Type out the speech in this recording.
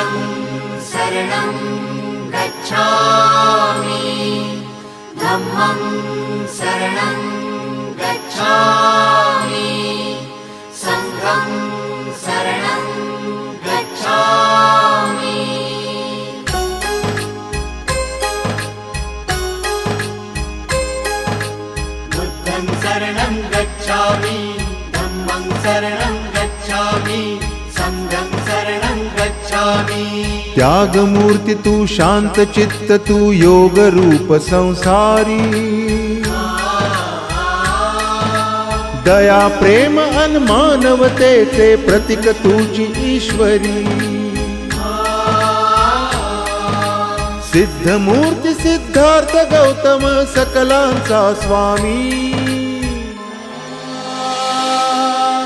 बुद्धं शरणं गच्छामि धम्मं शरणं गच्छामि संघं शरणं गच्छामि बुद्धं शरणं गच्छामि धम्मं शरणं गच्छामि संघं शरणं गच्छामि त्याग मूर्ति तू शांत चित्त तू योग रूप संसारी दया प्रेम अन मानवतेचे प्रतीक तुझी ईश्वरी सिद्ध मूर्ती सिद्धार्थ गौतम सकलांचा स्वामी